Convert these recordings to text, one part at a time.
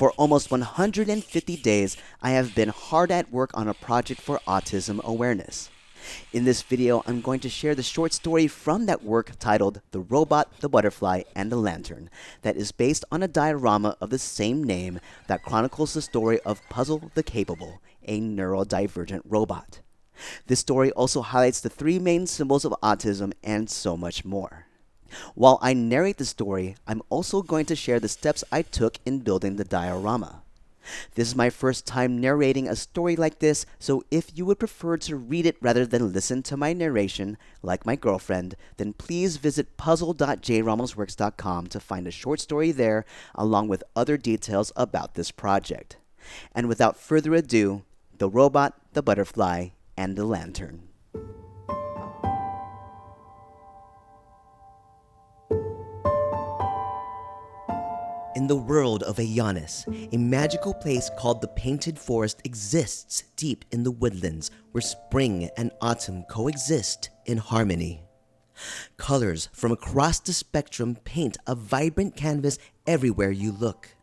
For almost 150 days, I have been hard at work on a project for autism awareness. In this video, I'm going to share the short story from that work titled The Robot, the Butterfly, and the Lantern that is based on a diorama of the same name that chronicles the story of Puzz-L the Capable, a neurodivergent robot. This story also highlights the three main symbols of autism and so much more. While I narrate the story, I'm also going to share the steps I took in building the diorama. This is my first time narrating a story like this, so if you would prefer to read it rather than listen to my narration, like my girlfriend, then please visit puzzle.jramosworks.com to find a short story there, along with other details about this project. And without further ado, The Robot, the Butterfly, and the Lantern. In the world of Aodhanis, a magical place called the Painted Forest exists deep in the woodlands where spring and autumn coexist in harmony. Colors from across the spectrum paint a vibrant canvas everywhere you look.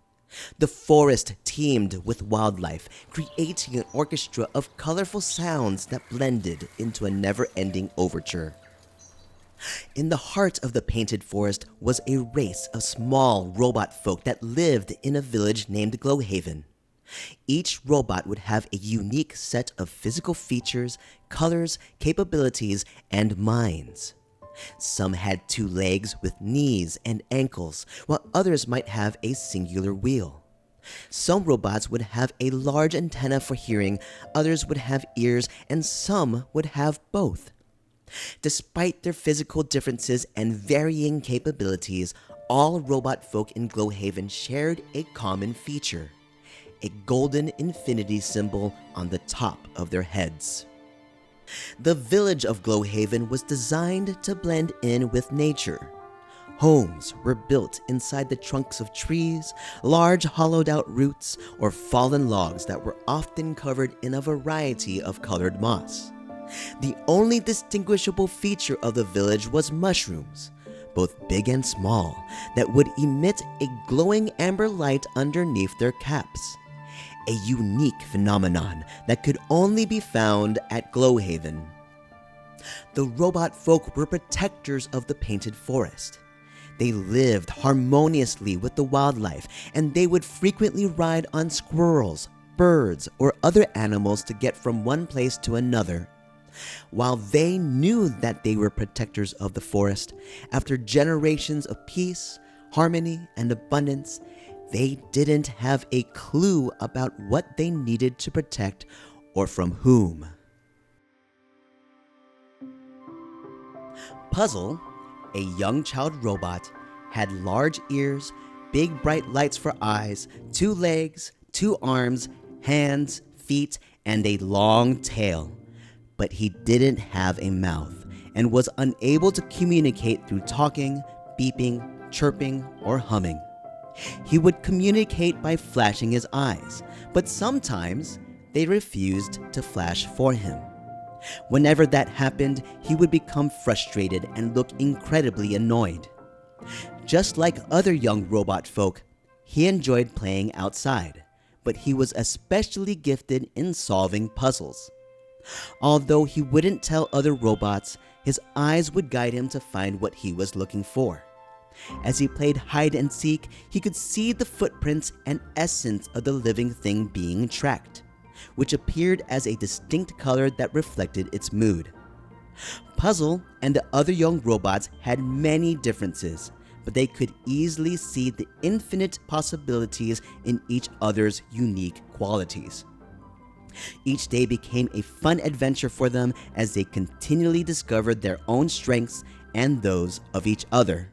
The forest teemed with wildlife, creating an orchestra of colorful sounds that blended into a never-ending overture. In the heart of the Painted Forest was a race of small robot folk that lived in a village named Glowhaven. Each robot would have a unique set of physical features, colors, capabilities, and minds. Some had 2 legs with knees and ankles, while others might have a singular wheel. Some robots would have a large antenna for hearing, others would have ears, and some would have both. Despite their physical differences and varying capabilities, all robot folk in Glowhaven shared a common feature: a golden infinity symbol on the top of their heads. The village of Glowhaven was designed to blend in with nature. Homes were built inside the trunks of trees, large hollowed-out roots, or fallen logs that were often covered in a variety of colored moss. The only distinguishable feature of the village was mushrooms, both big and small, that would emit a glowing amber light underneath their caps. A unique phenomenon that could only be found at Glowhaven. The robot folk were protectors of the Painted Forest. They lived harmoniously with the wildlife, and they would frequently ride on squirrels, birds, or other animals to get from one place to another. While they knew that they were protectors of the forest, after generations of peace, harmony, and abundance, they didn't have a clue about what they needed to protect or from whom. Puzz-L, a young child robot, had large ears, big bright lights for eyes, 2 legs, 2 arms, hands, feet, and a long tail. But he didn't have a mouth and was unable to communicate through talking, beeping, chirping, or humming. He would communicate by flashing his eyes, but sometimes they refused to flash for him. Whenever that happened, he would become frustrated and look incredibly annoyed. Just like other young robot folk, he enjoyed playing outside, but he was especially gifted in solving puzzles. Although he wouldn't tell other robots, his eyes would guide him to find what he was looking for. As he played hide and seek, he could see the footprints and essence of the living thing being tracked, which appeared as a distinct color that reflected its mood. Puzz-L and the other young robots had many differences, but they could easily see the infinite possibilities in each other's unique qualities. Each day became a fun adventure for them as they continually discovered their own strengths and those of each other.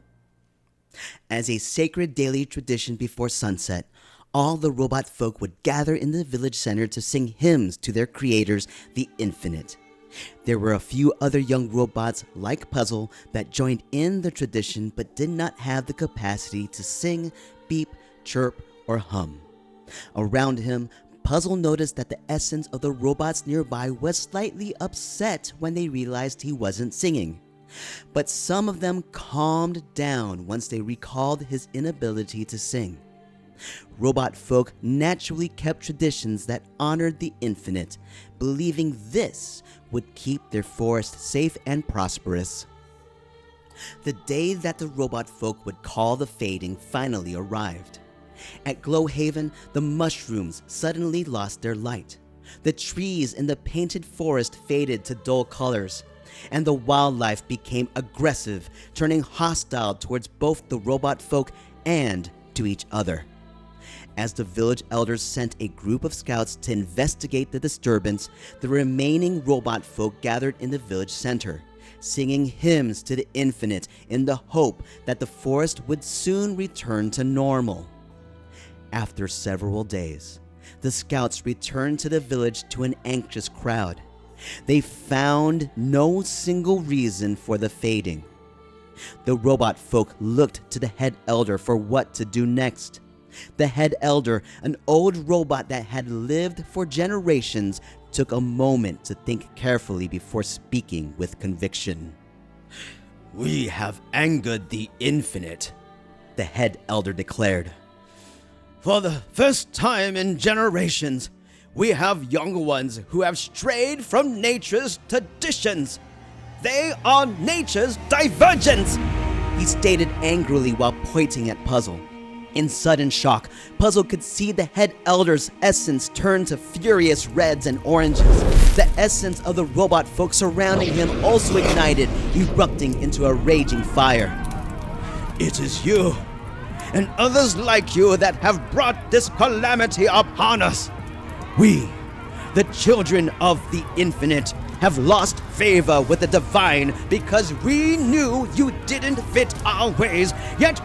As a sacred daily tradition before sunset, all the robot folk would gather in the village center to sing hymns to their creators, the Infinite. There were a few other young robots like Puzz-L that joined in the tradition but did not have the capacity to sing, beep, chirp, or hum. Around him, Puzz-L noticed that the essence of the robots nearby was slightly upset when they realized he wasn't singing. But some of them calmed down once they recalled his inability to sing. Robot folk naturally kept traditions that honored the infinite, believing this would keep their forest safe and prosperous. The day that the robot folk would call the fading finally arrived. At Glowhaven, the mushrooms suddenly lost their light. The trees in the painted forest faded to dull colors, and the wildlife became aggressive, turning hostile towards both the robot folk and to each other. As the village elders sent a group of scouts to investigate the disturbance, the remaining robot folk gathered in the village center, singing hymns to the infinite in the hope that the forest would soon return to normal. After several days, the scouts returned to the village to an anxious crowd. They found no single reason for the fading. The robot folk looked to the head elder for what to do next. The head elder, an old robot that had lived for generations, took a moment to think carefully before speaking with conviction. "We have angered the infinite," the head elder declared. "For the first time in generations, we have young ones who have strayed from nature's traditions. They are nature's divergents," he stated angrily while pointing at Puzz-L. In sudden shock, Puzz-L could see the head elder's essence turn to furious reds and oranges. The essence of the robot folk surrounding him also ignited, erupting into a raging fire. "It is you and others like you that have brought this calamity upon us. We, the children of the infinite, have lost favor with the divine because we knew you didn't fit our ways, yet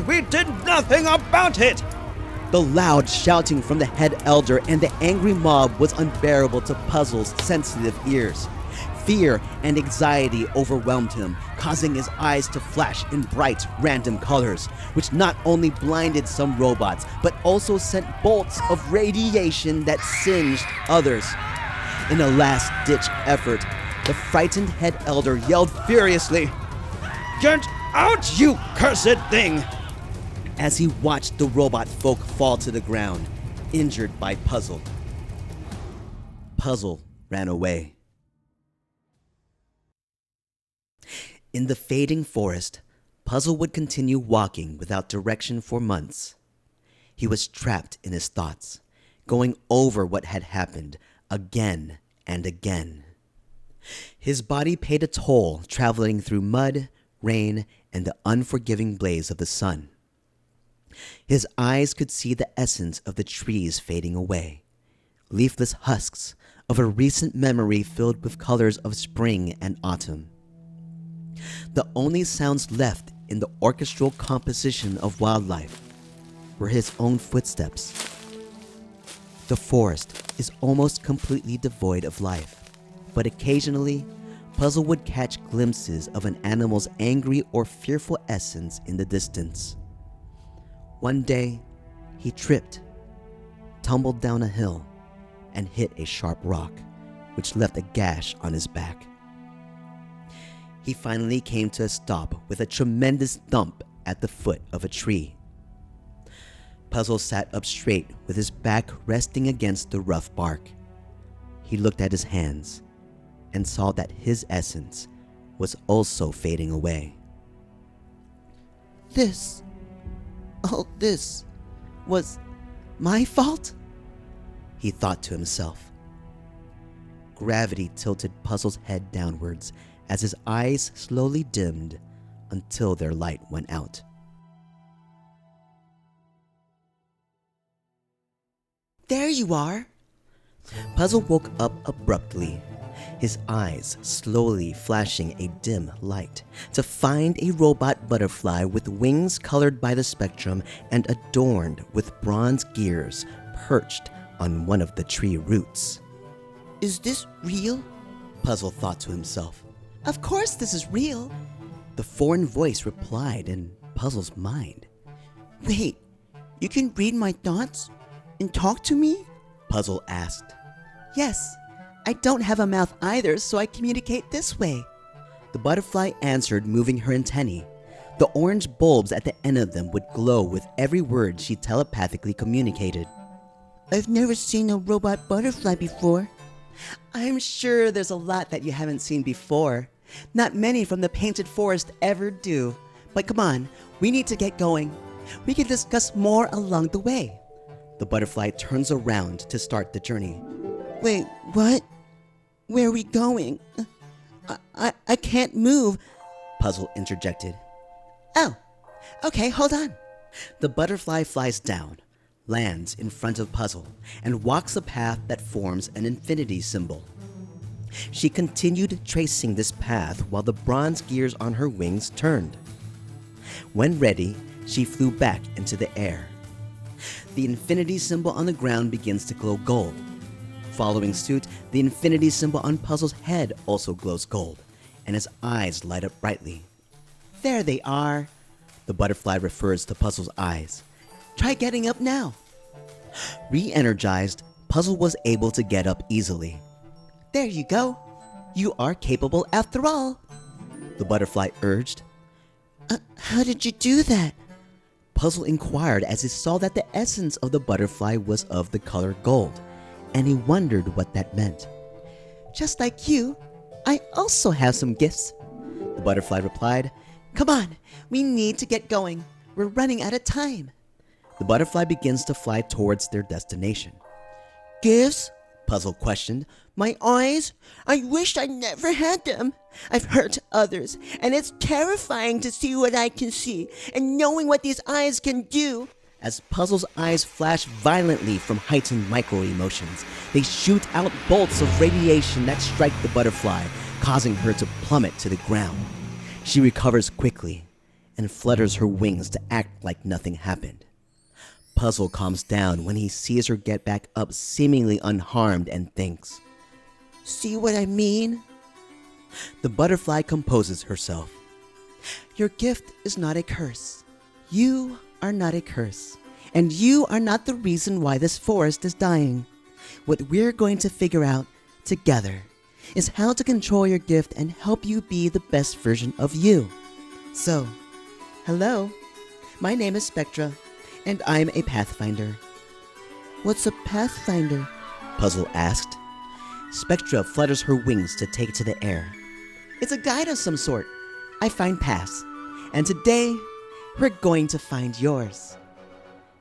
we did nothing about it." The loud shouting from the head elder and the angry mob was unbearable to Puzz-L's sensitive ears. Fear and anxiety overwhelmed him, causing his eyes to flash in bright, random colors, which not only blinded some robots, but also sent bolts of radiation that singed others. In a last-ditch effort, the frightened head elder yelled furiously, "Get out, you cursed thing!" as he watched the robot folk fall to the ground, injured by Puzz-L. Puzz-L ran away. In the fading forest, Puzz-L would continue walking without direction for months. He was trapped in his thoughts, going over what had happened again and again. His body paid a toll traveling through mud, rain, and the unforgiving blaze of the sun. His eyes could see the essence of the trees fading away, leafless husks of a recent memory filled with colors of spring and autumn. The only sounds left in the orchestral composition of wildlife were his own footsteps. The forest is almost completely devoid of life, but occasionally, Puzz-L would catch glimpses of an animal's angry or fearful essence in the distance. One day, he tripped, tumbled down a hill, and hit a sharp rock, which left a gash on his back. He finally came to a stop with a tremendous thump at the foot of a tree. Puzz-L sat up straight with his back resting against the rough bark. He looked at his hands and saw that his essence was also fading away. This was my fault? He thought to himself. Gravity tilted Puzz-L's head downwards as his eyes slowly dimmed until their light went out. There you are! Puzz-L woke up abruptly, his eyes slowly flashing a dim light, to find a robot butterfly with wings colored by the spectrum and adorned with bronze gears perched on one of the tree roots. Is this real? Puzz-L thought to himself. Of course this is real, the foreign voice replied in Puzz-L's mind. Wait, you can read my thoughts and talk to me? Puzz-L asked. Yes, I don't have a mouth either, so I communicate this way. The butterfly answered, moving her antennae. The orange bulbs at the end of them would glow with every word she telepathically communicated. "I've never seen a robot butterfly before." "I'm sure there's a lot that you haven't seen before. Not many from the Painted Forest ever do. But come on, we need to get going. We can discuss more along the way." The butterfly turns around to start the journey. "Wait, what? Where are we going? I can't move," Puzz-L interjected. "Oh, okay, hold on." The butterfly flies down, lands in front of Puzz-L, and walks a path that forms an infinity symbol. She continued tracing this path while the bronze gears on her wings turned. When ready, she flew back into the air. The infinity symbol on the ground begins to glow gold. Following suit, the infinity symbol on Puzz-L's head also glows gold, and his eyes light up brightly. "There they are." The butterfly refers to Puzz-L's eyes. "Try getting up now." Re-energized, Puzz-L was able to get up easily. "There you go. You are capable after all," the butterfly urged. How did you do that?" Puzz-L inquired as he saw that the essence of the butterfly was of the color gold, and he wondered what that meant. "Just like you, I also have some gifts," the butterfly replied. "Come on, we need to get going. We're running out of time." The butterfly begins to fly towards their destination. "Gifts?" Puzz-L questioned. "My eyes? I wish I never had them. I've hurt others, and it's terrifying to see what I can see and knowing what these eyes can do." As Puzz-L's eyes flash violently from heightened micro-emotions, they shoot out bolts of radiation that strike the butterfly, causing her to plummet to the ground. She recovers quickly and flutters her wings to act like nothing happened. Puzz-L calms down when he sees her get back up seemingly unharmed and thinks, "See what I mean?" The butterfly composes herself. "Your gift is not a curse. You are not a curse. And you are not the reason why this forest is dying. What we're going to figure out together is how to control your gift and help you be the best version of you. So, hello, my name is Spectra, and I'm a Pathfinder." "What's a Pathfinder?" Puzz-L asked. Spectra flutters her wings to take to the air. "It's a guide of some sort. I find paths, and today we're going to find yours."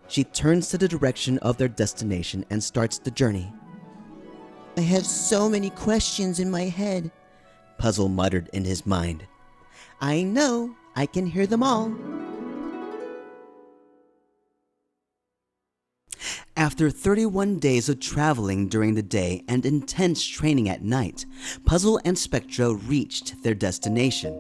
She turns to the direction of their destination and starts the journey. "I have so many questions in my head," Puzz-L muttered in his mind. "I know, I can hear them all." After 31 days of traveling during the day and intense training at night, Puzz-L and Spectra reached their destination.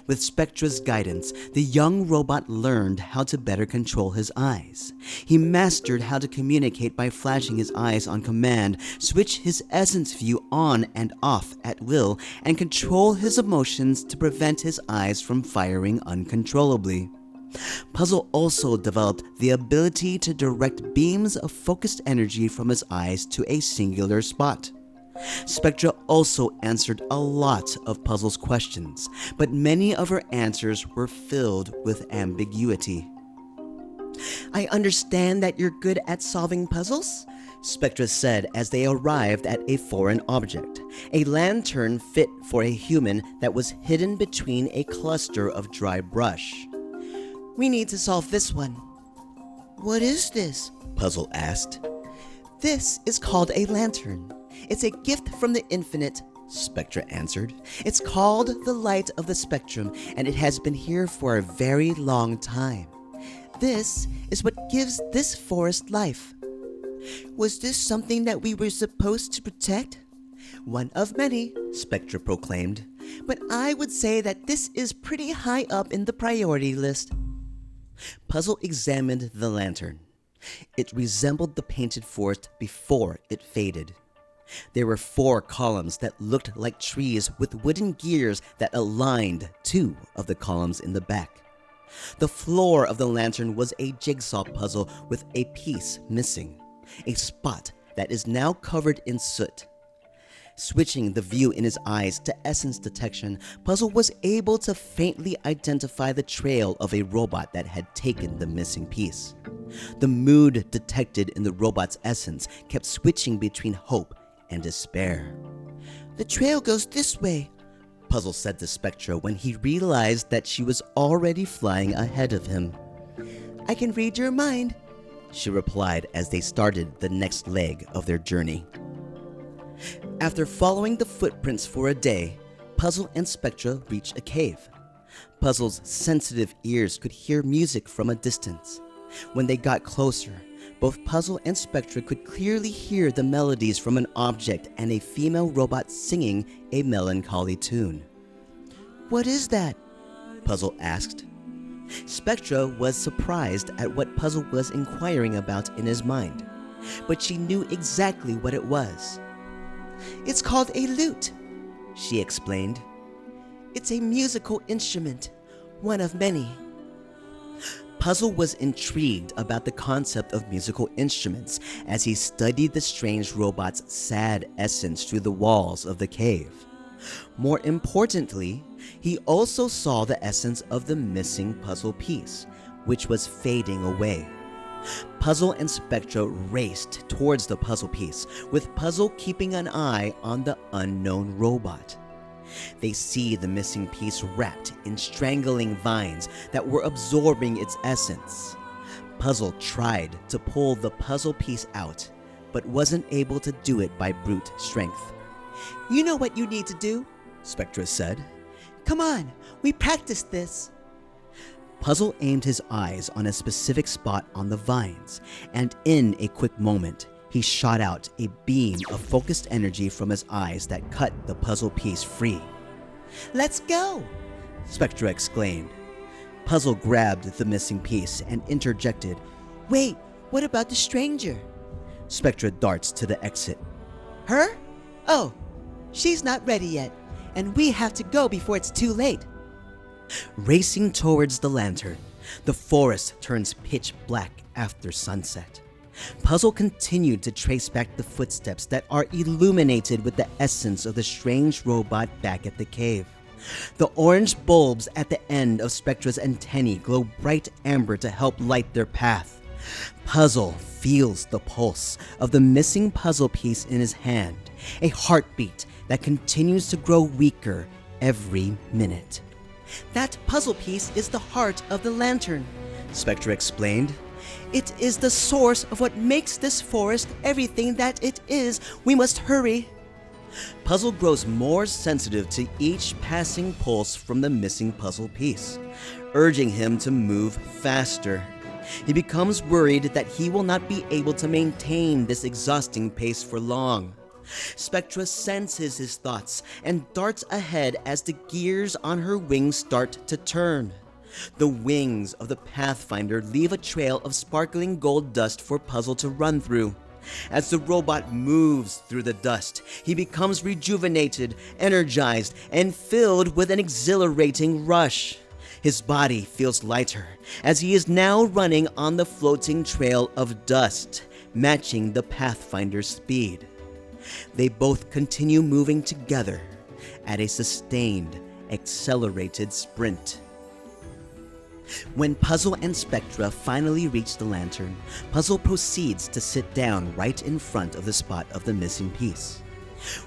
With Spectra's guidance, the young robot learned how to better control his eyes. He mastered how to communicate by flashing his eyes on command, switch his essence view on and off at will, and control his emotions to prevent his eyes from firing uncontrollably. Puzz-L also developed the ability to direct beams of focused energy from his eyes to a singular spot. Spectra also answered a lot of Puzz-L's questions, but many of her answers were filled with ambiguity. "I understand that you're good at solving puzzles," Spectra said as they arrived at a foreign object, a lantern fit for a human that was hidden between a cluster of dry brush. "We need to solve this one." "What is this?" Puzz-L asked. "This is called a lantern. It's a gift from the infinite," Spectra answered. "It's called the light of the spectrum, and it has been here for a very long time. This is what gives this forest life." "Was this something that we were supposed to protect?" "One of many," Spectra proclaimed. "But I would say that this is pretty high up in the priority list." Puzz-L examined the lantern. It resembled the painted forest before it faded. There were 4 columns that looked like trees with wooden gears that aligned 2 of the columns in the back. The floor of the lantern was a jigsaw puzzle with a piece missing, a spot that is now covered in soot. Switching the view in his eyes to essence detection, Puzzle was able to faintly identify the trail of a robot that had taken the missing piece. The mood detected in the robot's essence kept switching between hope and despair. "The trail goes this way," Puzzle said to Spectra when he realized that she was already flying ahead of him. "I can read your mind," she replied as they started the next leg of their journey. After following the footprints for a day, Puzzle and Spectra reached a cave. Puzzle's sensitive ears could hear music from a distance. When they got closer, both Puzzle and Spectra could clearly hear the melodies from an object and a female robot singing a melancholy tune. "What is that?" Puzzle asked. Spectra was surprised at what Puzzle was inquiring about in his mind, but she knew exactly what it was. "It's called a lute," she explained. "It's a musical instrument, one of many." Puzzle was intrigued about the concept of musical instruments as he studied the strange robot's sad essence through the walls of the cave. More importantly, he also saw the essence of the missing puzzle piece, which was fading away. Puzzle and Spectra raced towards the puzzle piece, with Puzzle keeping an eye on the unknown robot. They see the missing piece wrapped in strangling vines that were absorbing its essence. Puzzle tried to pull the puzzle piece out, but wasn't able to do it by brute strength. "You know what you need to do," Spectra said. "Come on, we practiced this." Puzzle aimed his eyes on a specific spot on the vines, and in a quick moment, he shot out a beam of focused energy from his eyes that cut the puzzle piece free. "Let's go!" Spectra exclaimed. Puzzle grabbed the missing piece and interjected, "Wait, what about the stranger?" Spectra darts to the exit. "Her? Oh, she's not ready yet, and we have to go before it's too late." Racing towards the lantern, the forest turns pitch black after sunset. Puzzle continued to trace back the footsteps that are illuminated with the essence of the strange robot back at the cave. The orange bulbs at the end of Spectra's antennae glow bright amber to help light their path. Puzzle feels the pulse of the missing puzzle piece in his hand, a heartbeat that continues to grow weaker every minute. "That puzzle piece is the heart of the lantern," Spectra explained. "It is the source of what makes this forest everything that it is. We must hurry." Puzzle grows more sensitive to each passing pulse from the missing puzzle piece, urging him to move faster. He becomes worried that he will not be able to maintain this exhausting pace for long. Spectra senses his thoughts and darts ahead as the gears on her wings start to turn. The wings of the Pathfinder leave a trail of sparkling gold dust for Puzzle to run through. As the robot moves through the dust, he becomes rejuvenated, energized, and filled with an exhilarating rush. His body feels lighter as he is now running on the floating trail of dust, matching the Pathfinder's speed. They both continue moving together at a sustained, accelerated sprint. When Puzzle and Spectra finally reach the lantern, Puzzle proceeds to sit down right in front of the spot of the missing piece.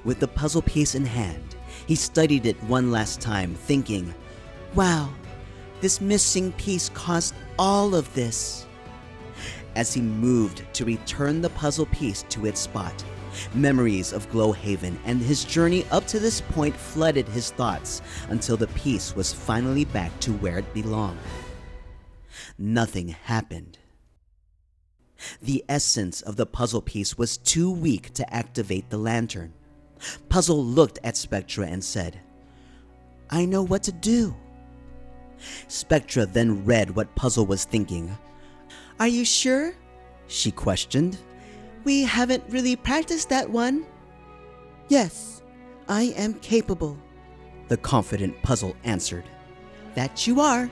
With the puzzle piece in hand, he studied it one last time, thinking, "Wow, this missing piece caused all of this." As he moved to return the puzzle piece to its spot, memories of Glowhaven and his journey up to this point flooded his thoughts until the piece was finally back to where it belonged. Nothing happened. The essence of the puzzle piece was too weak to activate the lantern. Puzzle looked at Spectra and said, "I know what to do." Spectra then read what Puzzle was thinking. "Are you sure?" she questioned. "We haven't really practiced that one." "Yes, I am capable," the confident Puzzle answered. "That you are."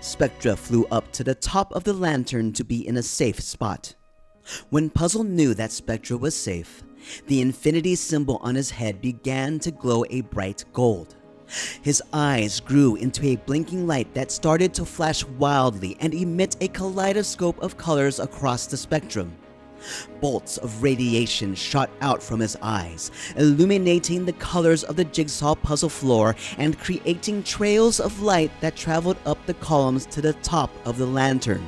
Spectra flew up to the top of the lantern to be in a safe spot. When Puzzle knew that Spectra was safe, The infinity symbol on his head began to glow a bright gold. His eyes grew into a blinking light that started to flash wildly and emit a kaleidoscope of colors across the spectrum. Bolts of radiation shot out from his eyes, illuminating the colors of the jigsaw puzzle floor and creating trails of light that traveled up the columns to the top of the lantern.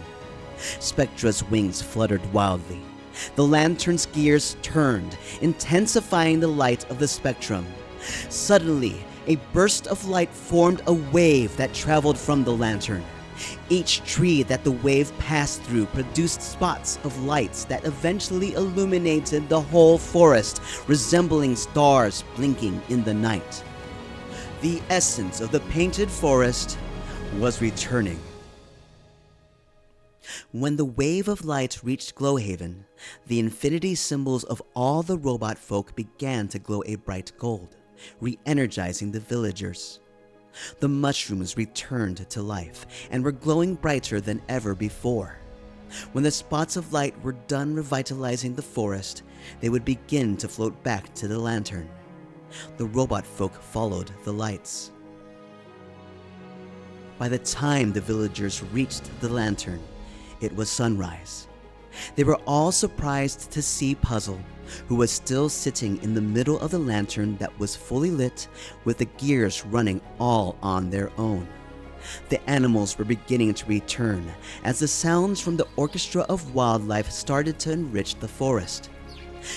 Spectra's wings fluttered wildly. The lantern's gears turned, intensifying the light of the spectrum. Suddenly, a burst of light formed a wave that traveled from the lantern. Each tree that the wave passed through produced spots of lights that eventually illuminated the whole forest, resembling stars blinking in the night. The essence of the painted forest was returning. When the wave of light reached Glowhaven, the infinity symbols of all the robot folk began to glow a bright gold, re-energizing the villagers. The mushrooms returned to life and were glowing brighter than ever before. When the spots of light were done revitalizing the forest, they would begin to float back to the lantern. The robot folk followed the lights. By the time the villagers reached the lantern, it was sunrise. They were all surprised to see Puzz-L, who was still sitting in the middle of the lantern that was fully lit, with the gears running all on their own. The animals were beginning to return as the sounds from the orchestra of wildlife started to enrich the forest.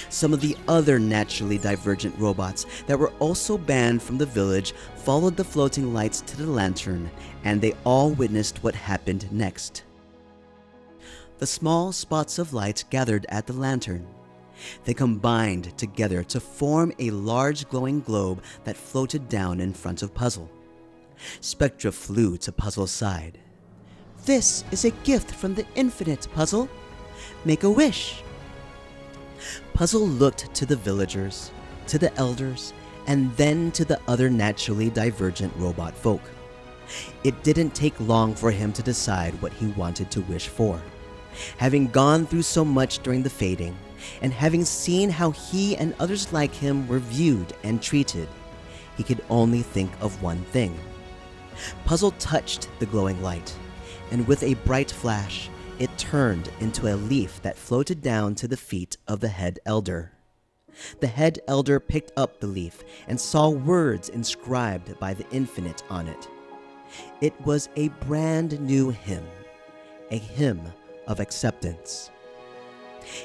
Some of the other naturally divergent robots that were also banned from the village followed the floating lights to the lantern, and they all witnessed what happened next. The small spots of light gathered at the lantern. They combined together to form a large glowing globe that floated down in front of Puzz-L. Spectra flew to Puzz-L's side. "This is a gift from the infinite, Puzz-L. Make a wish." Puzz-L looked to the villagers, to the elders, and then to the other naturally divergent robot folk. It didn't take long for him to decide what he wanted to wish for. Having gone through so much during the fading, and having seen how he and others like him were viewed and treated, he could only think of one thing. Puzz-L touched the glowing light, and with a bright flash, it turned into a leaf that floated down to the feet of the head elder. The head elder picked up the leaf and saw words inscribed by the infinite on it. It was a brand new hymn, a hymn of acceptance.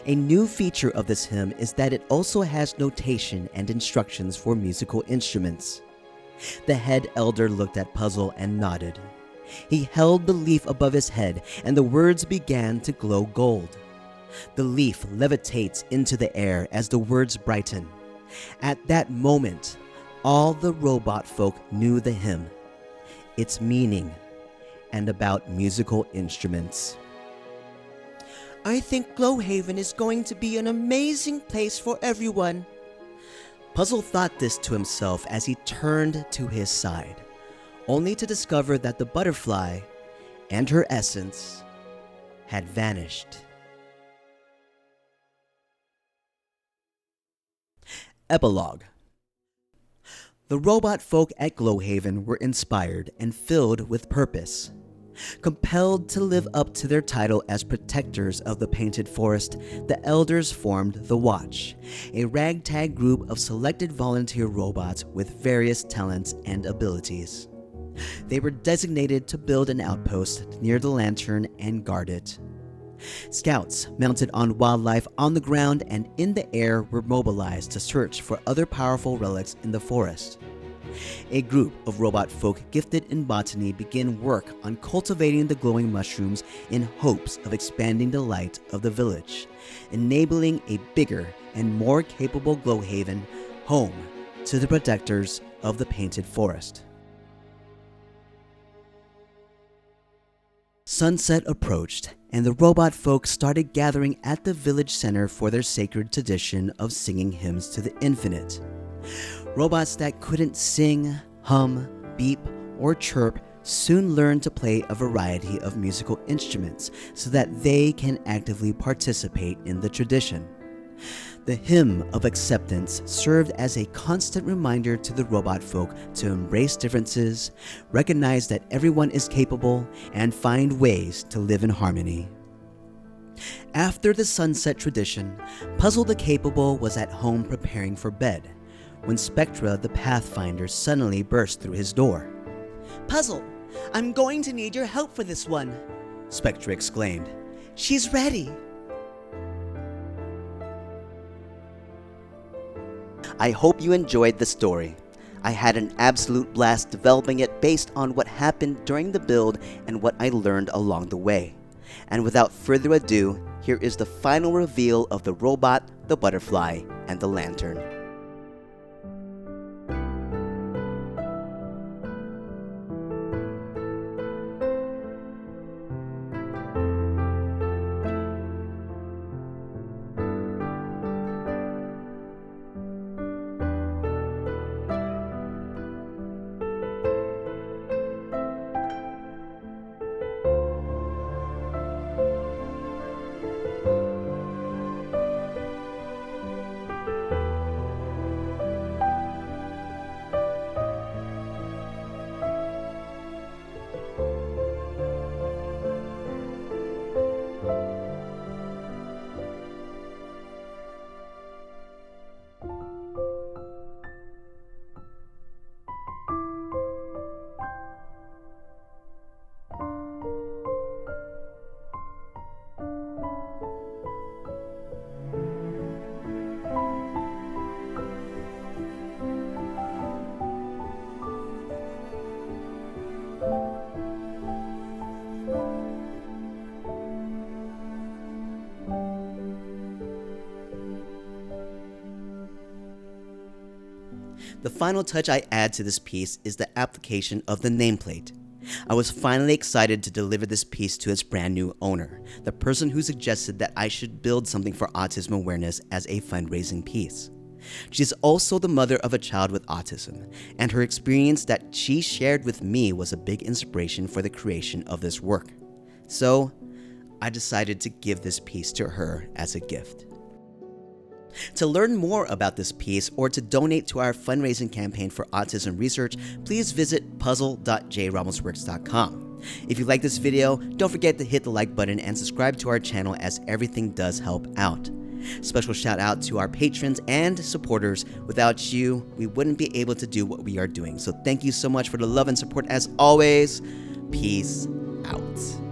A new feature of this hymn is that it also has notation and instructions for musical instruments. The head elder looked at Puzz-L and nodded. He held the leaf above his head, and the words began to glow gold. The leaf levitates into the air as the words brighten. At that moment, all the robot folk knew the hymn, its meaning, and about musical instruments. "I think Glowhaven is going to be an amazing place for everyone." Puzz-L thought this to himself as he turned to his side, only to discover that the butterfly and her essence had vanished. Epilogue. The robot folk at Glowhaven were inspired and filled with purpose. Compelled to live up to their title as protectors of the painted forest, the elders formed the Watch, a ragtag group of selected volunteer robots with various talents and abilities. They were designated to build an outpost near the lantern and guard it. Scouts mounted on wildlife on the ground and in the air were mobilized to search for other powerful relics in the forest. A group of robot folk gifted in botany began work on cultivating the glowing mushrooms in hopes of expanding the light of the village, enabling a bigger and more capable Glowhaven, home to the protectors of the painted forest. Sunset approached, and the robot folk started gathering at the village center for their sacred tradition of singing hymns to the infinite. Robots that couldn't sing, hum, beep, or chirp soon learned to play a variety of musical instruments so that they can actively participate in the tradition. The hymn of acceptance served as a constant reminder to the robot folk to embrace differences, recognize that everyone is capable, and find ways to live in harmony. After the sunset tradition, Puzz-L the Capable was at home preparing for bed, when Spectra the Pathfinder suddenly burst through his door. "Puzz-L, I'm going to need your help for this one," Spectra exclaimed. "She's ready." I hope you enjoyed the story. I had an absolute blast developing it based on what happened during the build and what I learned along the way. And without further ado, here is the final reveal of the robot, the butterfly, and the lantern. The final touch I add to this piece is the application of the nameplate. I was finally excited to deliver this piece to its brand new owner, the person who suggested that I should build something for autism awareness as a fundraising piece. She is also the mother of a child with autism, and her experience that she shared with me was a big inspiration for the creation of this work. So, I decided to give this piece to her as a gift. To learn more about this piece or to donate to our fundraising campaign for autism research, please visit puzzle.jramosworks.com. If you like this video, don't forget to hit the like button and subscribe to our channel, as everything does help out. Special shout out to our patrons and supporters. Without you, we wouldn't be able to do what we are doing. So thank you so much for the love and support as always. Peace out.